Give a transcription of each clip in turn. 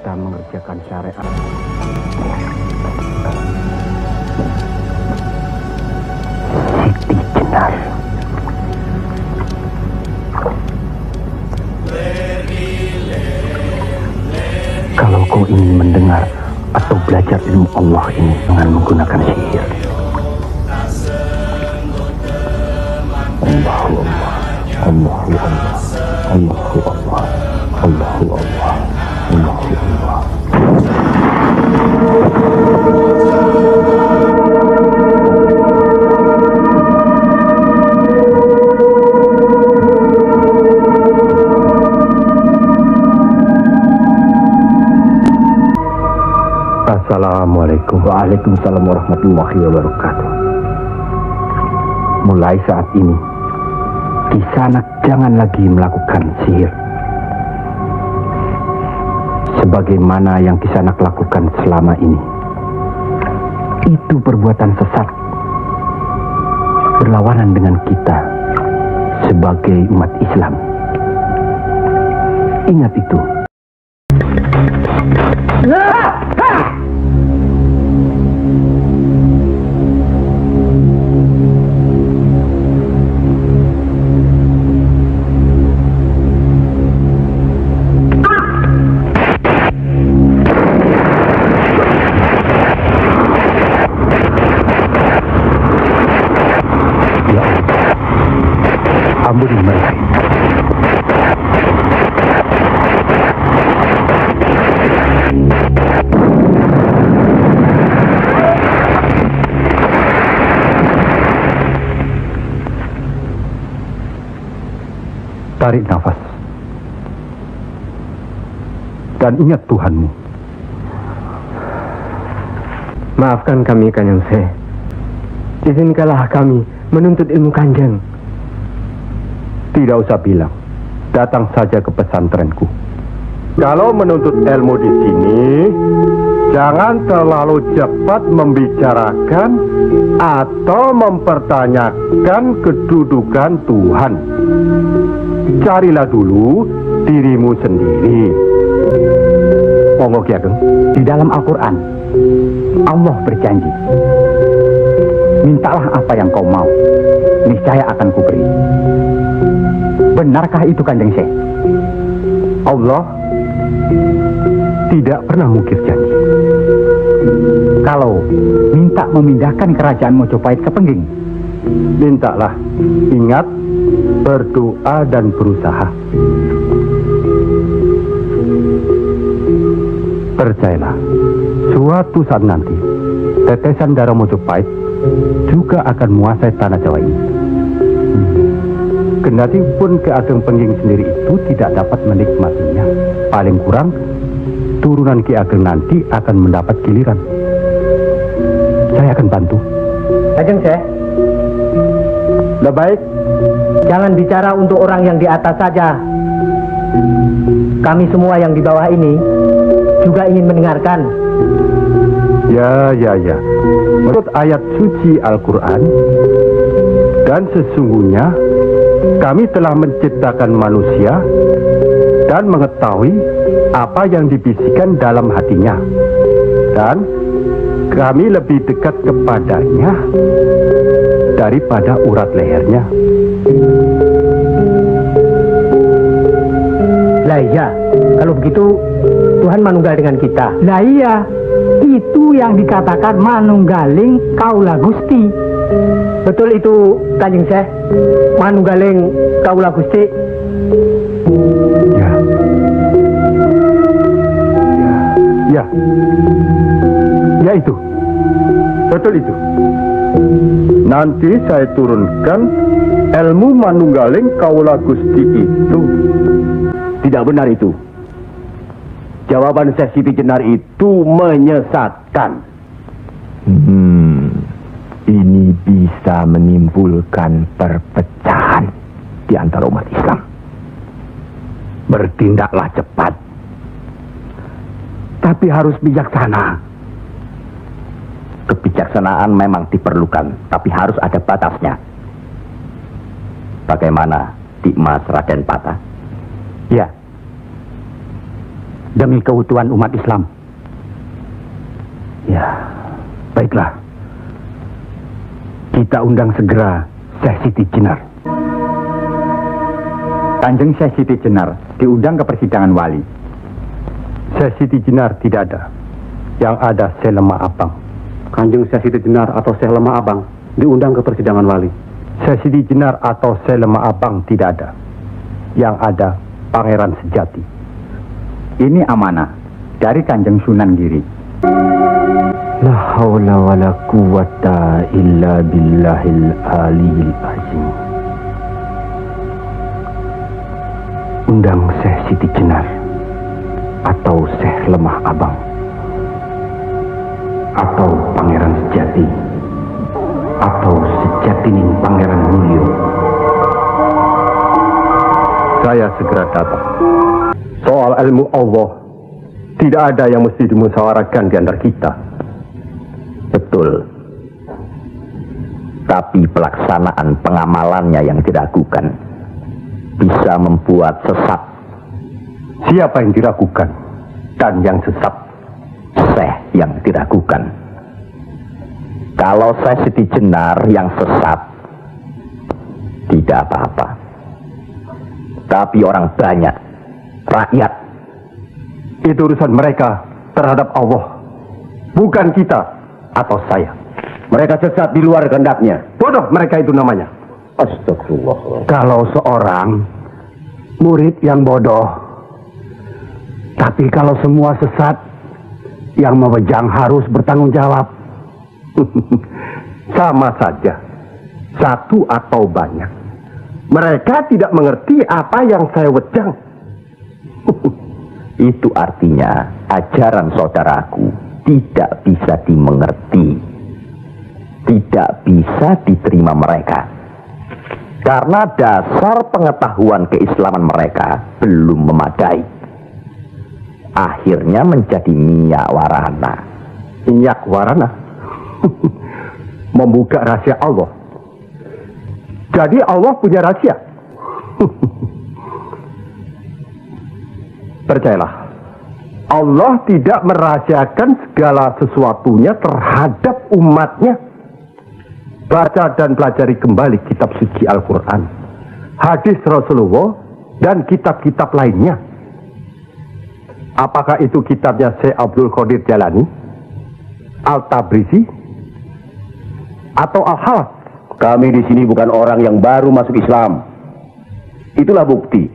kita mengerjakan syariat. Siti Jenar. Kalau kau ingin mendengar atau belajar ilmu Allah ini dengan menggunakan sihir, Allahu Allah, Allahu Allah, Allahu Allah, Allahu Allah, Allahu Allah. Assalamualaikum. Waalaikumsalam warahmatullahi wabarakatuh. Mulai saat ini, Kisanak jangan lagi melakukan sihir sebagaimana yang Kisanak lakukan selama ini. Itu perbuatan sesat, berlawanan dengan kita sebagai umat Islam. Ingat itu. Ampuni mereka. Tarik nafas dan ingat Tuhanmu. Maafkan kami, Kanjeng Syekh. Izinkanlah kami menuntut ilmu Kanjeng. Tidak usah bilang, datang saja ke pesantrenku. Kalau menuntut ilmu di sini, jangan terlalu cepat membicarakan atau mempertanyakan kedudukan Tuhan. Carilah dulu dirimu sendiri. Monggo Ki Ageng. Di dalam Al-Quran, Allah berjanji, mintalah apa yang kau mau, niscaya akan kuberi. Benarkah itu, Kanjeng Syekh? Allah tidak pernah mungkir janji. Kalau minta memindahkan kerajaan Mojopahit ke Pengging, mintalah. Ingat, berdoa dan berusaha. Percayalah, suatu saat nanti tetesan darah Mojopahit juga akan menguasai tanah Jawa ini. Kendati pun Ki Ageng Pengging sendiri itu tidak dapat menikmatinya, paling kurang turunan Ki Ageng nanti akan mendapat giliran. Saya akan bantu. Kanjeng Syekh, Lebih baik jangan bicara untuk orang yang di atas saja. Kami semua yang di bawah ini juga ingin mendengarkan. Ya. Menurut ayat suci Al-Quran, dan sesungguhnya kami telah menciptakan manusia dan mengetahui apa yang dibisikkan dalam hatinya, dan kami lebih dekat kepadanya daripada urat lehernya. Lah iya, kalau begitu Tuhan manunggal dengan kita. Lah iya, itu yang dikatakan manunggaling kaula Gusti. Betul itu, Kanjeng Syekh, manunggaling kaula Gusti. Ya itu, betul itu. Nanti saya turunkan ilmu manunggaling kaula Gusti itu. Tidak benar itu. Jawaban Syekh Siti Jenar itu menyesatkan. Ini bisa menimbulkan perpecahan di antara umat Islam. Bertindaklah cepat, tapi harus bijaksana. Kebijaksanaan memang diperlukan, tapi harus ada batasnya. Bagaimana Dimas Raden Patah? Ya, demi keutuhan umat Islam. Ya, baiklah. Kita undang segera Syekh Siti Jenar. Kanjeng Syekh Siti Jenar diundang ke persidangan wali. Syekh Siti Jenar tidak ada. Yang ada Syekh Lemah Abang. Kanjeng Syekh Siti Jenar atau Syekh Lemah Abang diundang ke persidangan wali. Syekh Siti Jenar atau Syekh Lemah Abang tidak ada. Yang ada Pangeran Sejati. Ini amanah dari Kanjeng Sunan Giri. La haula wa la quwata illa billahil aliyil azim. Undang Syekh Siti Jenar atau Syekh Lemah Abang atau Pangeran Sejati atau Sejatining Pangeran Mulyo. Saya segera datang. Soal ilmu Allah tidak ada yang mesti dimusyawarahkan di antara kita. Betul. Tapi pelaksanaan pengamalannya yang diragukan bisa membuat sesat. Siapa yang diragukan dan yang sesat? Syekh yang diragukan. Kalau Syekh Siti Jenar yang sesat, tidak apa-apa. Tapi orang banyak, rakyat, itu urusan mereka terhadap Allah, bukan kita atau saya. mereka sesat di luar kehendaknya. Bodoh mereka itu namanya. Astagfirullah. Kalau seorang murid yang bodoh, tapi kalau semua sesat, yang memegang harus bertanggung jawab. Sama saja, satu atau banyak. Mereka tidak mengerti apa yang saya wejang. Itu artinya ajaran saudaraku tidak bisa dimengerti, tidak bisa diterima mereka. Karena dasar pengetahuan keislaman mereka belum memadai. Akhirnya menjadi minyak warana. Minyak warana? Membuka rahasia Allah. Jadi Allah punya rahasia. Percayalah, Allah tidak merahasiakan segala sesuatunya terhadap umatnya. Baca dan pelajari kembali kitab suci Al-Quran, hadis Rasulullah, dan kitab-kitab lainnya. Apakah itu kitabnya Syekh Abdul Qadir Jalani, Al-Tabrizi, atau Al-Halath? Kami di sini bukan orang yang baru masuk Islam. Itulah bukti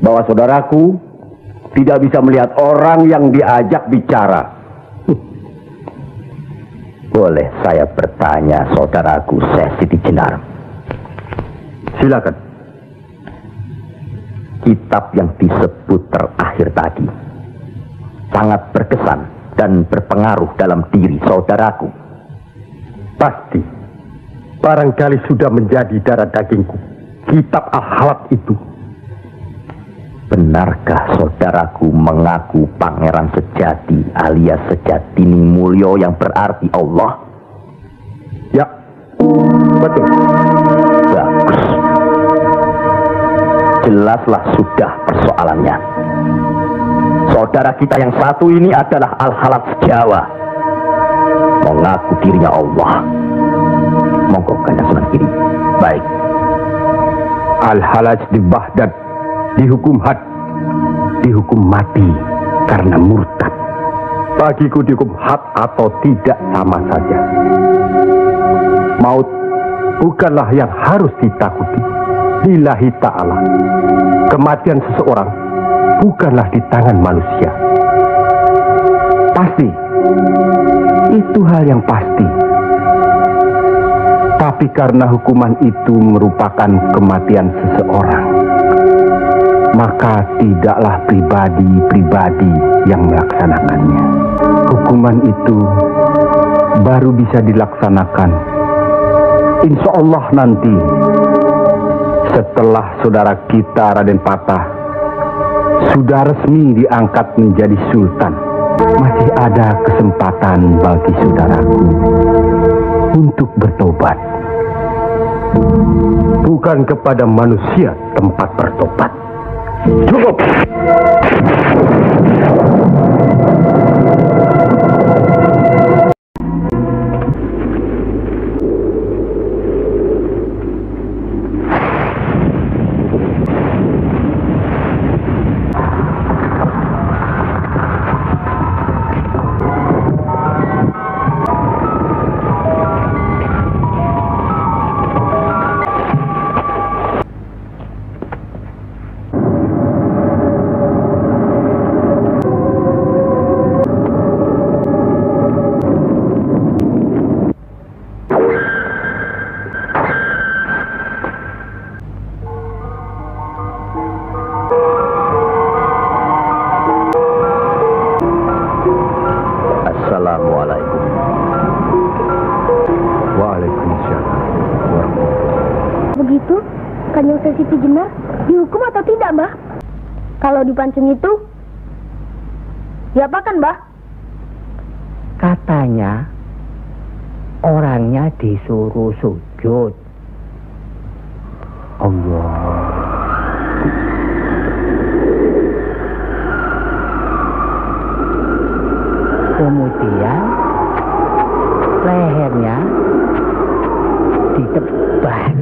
bahwa saudaraku tidak bisa melihat orang yang diajak bicara. Boleh saya bertanya, saudaraku Syekh Siti Jenar? Silakan. Kitab yang disebut terakhir tadi sangat berkesan dan berpengaruh dalam diri saudaraku. Pasti. Barangkali sudah menjadi darah dagingku. Kitab Al-Halath itu. Benarkah saudaraku mengaku Pangeran Sejati alias Sejatining Mulyo yang berarti Allah? Ya, betul. Bagus. Jelaslah sudah persoalannya. Saudara kita yang satu ini adalah Al-Halath Jawa, mengaku dirinya Allah. Monggo Kanjeng Sunan Giri. Baik. Al-Halath di Baghdad dihukum had, dihukum mati karena murtad. Bagiku dihukum had atau tidak sama saja. Maut bukanlah yang harus ditakuti. Lillahi ta'ala. Kematian seseorang bukanlah di tangan manusia. Pasti. Itu hal yang pasti. Tapi karena hukuman itu merupakan kematian seseorang, maka tidaklah pribadi-pribadi yang melaksanakannya. Hukuman itu baru bisa dilaksanakan, insya Allah nanti, setelah saudara kita Raden Patah sudah resmi diangkat menjadi sultan. Masih ada kesempatan bagi saudaraku untuk bertobat. Bukan kepada manusia tempat bertobat. Cukup. Kanjeng Siti Jenar dihukum atau tidak, Mbah? Kalau dipancung itu, diapakan, Mbah? Katanya orangnya disuruh sujud. Allah. Kemudian lehernya ditebas.